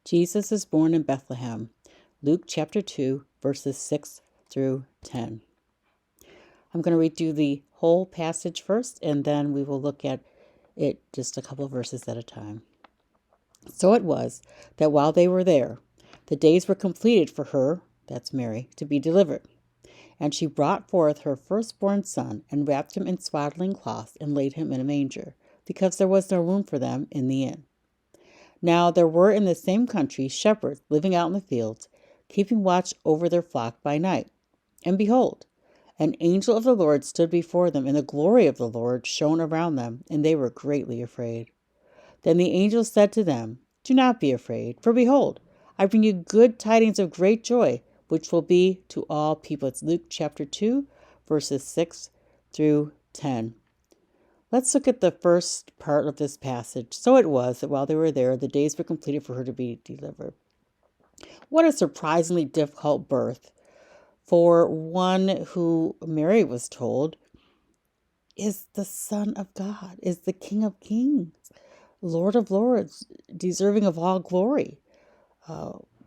Jesus is born in Bethlehem. Luke chapter 2, verses 6 through 10. I'm going to read you the whole passage first, and then we will look at it just a couple of verses at a time. So it was that while they were there, the days were completed for her, that's Mary, to be delivered. And she brought forth her firstborn son, and wrapped him in swaddling cloths, and laid him in a manger, because there was no room for them in the inn. Now there were in the same country shepherds living out in the fields, keeping watch over their flock by night. And behold, an angel of the Lord stood before them, and the glory of the Lord shone around them, and they were greatly afraid. Then the angel said to them, "Do not be afraid, for behold, I bring you good tidings of great joy, which will be to all people." It's Luke chapter 2, verses 6 through 10. Let's look at the first part of this passage. So it was that while they were there, the days were completed for her to be delivered. What a surprisingly difficult birth for one who, Mary was told, is the Son of God, is the King of Kings, Lord of Lords, deserving of all glory.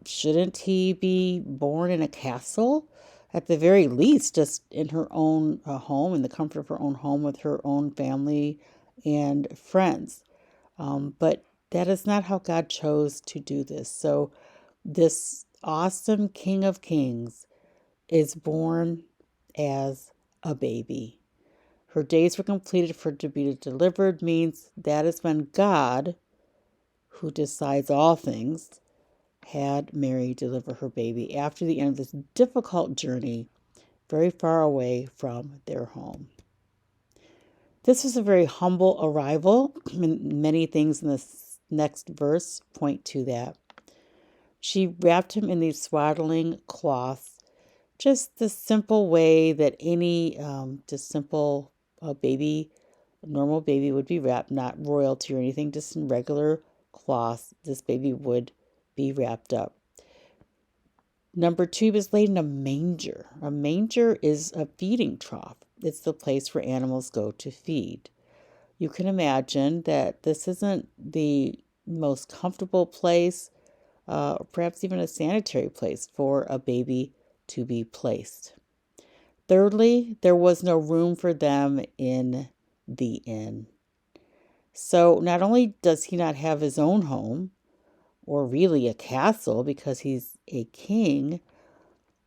Shouldn't he be born in a castle? At the very least, just in her own home, in the comfort of her own home with her own family and friends. But that is not how God chose to do this. So this awesome King of Kings is born as a baby. Her days were completed for her to be delivered means that is when God, who decides all things, had Mary deliver her baby after the end of this difficult journey very far away from their home. This was a very humble arrival, and many things in this next verse point to that. She wrapped him in these swaddling cloths, just the simple way that any just simple baby, normal baby would be wrapped, not royalty or anything, just in regular cloths. This baby would be wrapped up. Number 2, he was laid in a manger. A manger is a feeding trough. It's the place where animals go to feed. You can imagine that this isn't the most comfortable place, or perhaps even a sanitary place for a baby to be placed. Thirdly, there was no room for them in the inn. So not only does he not have his own home, or really a castle because he's a king,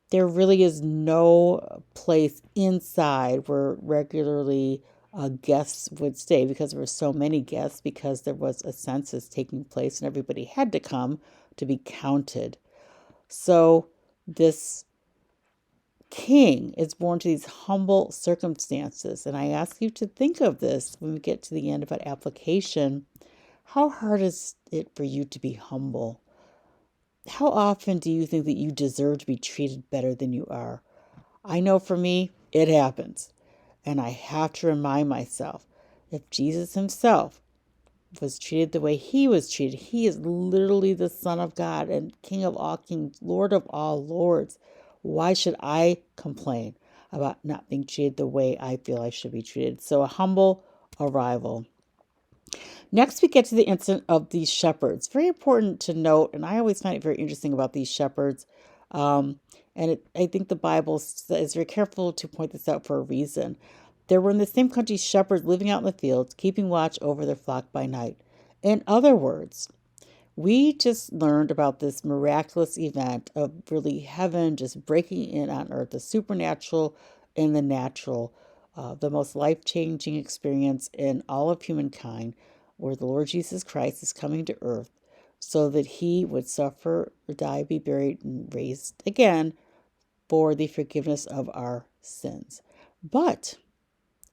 there really is no place inside where regularly guests would stay, because there were so many guests, because there was a census taking place and everybody had to come to be counted. So this king is born to these humble circumstances. And I ask you to think of this when we get to the end about application. How hard is it for you to be humble? How often do you think that you deserve to be treated better than you are? I know for me, it happens. And I have to remind myself, if Jesus himself was treated the way he was treated, he is literally the Son of God and King of all kings, Lord of all lords. Why should I complain about not being treated the way I feel I should be treated? So a humble arrival. Next, we get to the incident of these shepherds. Very important to note, and I always find it very interesting about these shepherds. I think the Bible is very careful to point this out for a reason. There were in the same country shepherds living out in the fields, keeping watch over their flock by night. In other words, we just learned about this miraculous event of really heaven just breaking in on earth, the supernatural and the natural, the most life-changing experience in all of humankind, where the Lord Jesus Christ is coming to earth so that he would suffer, die, be buried, and raised again for the forgiveness of our sins. But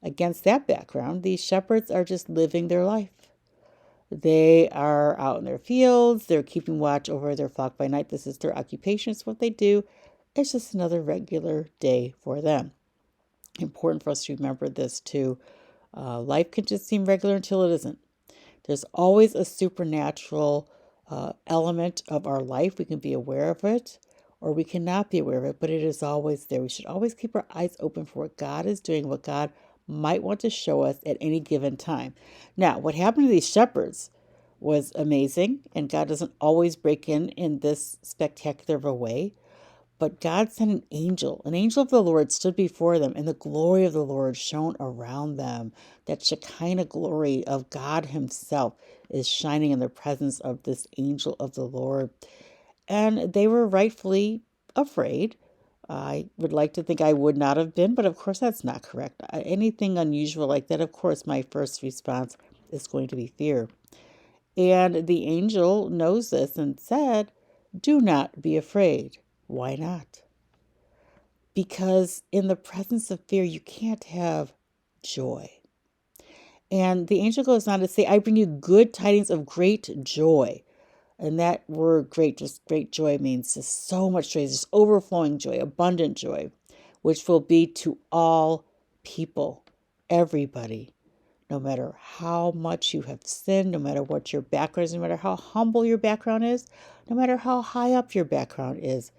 against that background, these shepherds are just living their life. They are out in their fields. They're keeping watch over their flock by night. This is their occupation. It's what they do. It's just another regular day for them. Important for us to remember this too. Life can just seem regular until it isn't. There's always a supernatural element of our life. We can be aware of it, or we cannot be aware of it, but it is always there. We should always keep our eyes open for what God is doing, what God might want to show us at any given time. Now, what happened to these shepherds was amazing, and God doesn't always break in this spectacular of a way. But God sent an angel of the Lord stood before them, and the glory of the Lord shone around them. That Shekinah glory of God Himself is shining in the presence of this angel of the Lord. And they were rightfully afraid. I would like to think I would not have been, but of course that's not correct. Anything unusual like that, of course, my first response is going to be fear. And the angel knows this and said, "Do not be afraid." Why not? Because in the presence of fear, you can't have joy. And the angel goes on to say, "I bring you good tidings of great joy." And that word great, just great joy, means just so much joy, just overflowing joy, abundant joy, which will be to all people, everybody, no matter how much you have sinned, no matter what your background is, no matter how humble your background is, no matter how high up your background is.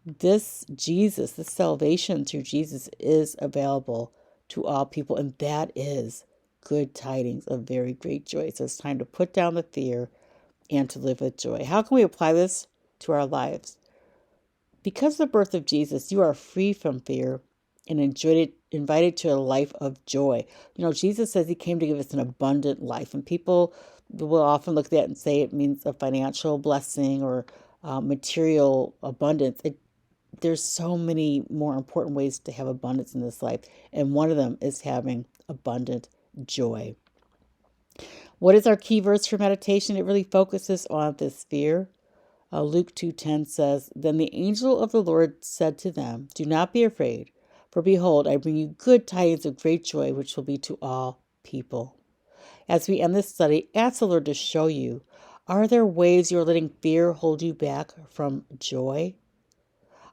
This Jesus, this salvation through Jesus is available to all people, and that is good tidings of very great joy. So it's time to put down the fear and to live with joy. How can we apply this to our lives? Because of the birth of Jesus, you are free from fear and invited to a life of joy. Jesus says He came to give us an abundant life, and people will often look at that and say it means a financial blessing or material abundance. There's so many more important ways to have abundance in this life, and one of them is having abundant joy. What is our key verse for meditation? It really focuses on this fear. Luke 2:10 says, "Then the angel of the Lord said to them, 'Do not be afraid, for behold, I bring you good tidings of great joy, which will be to all people.'" As we end this study, ask the Lord to show you, are there ways you're letting fear hold you back from joy?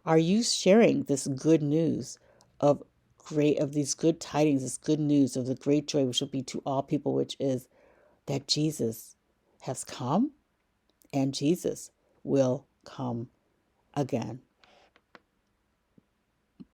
Are you sharing this good news of these good tidings, this good news of the great joy which will be to all people, which is that Jesus has come and Jesus will come again?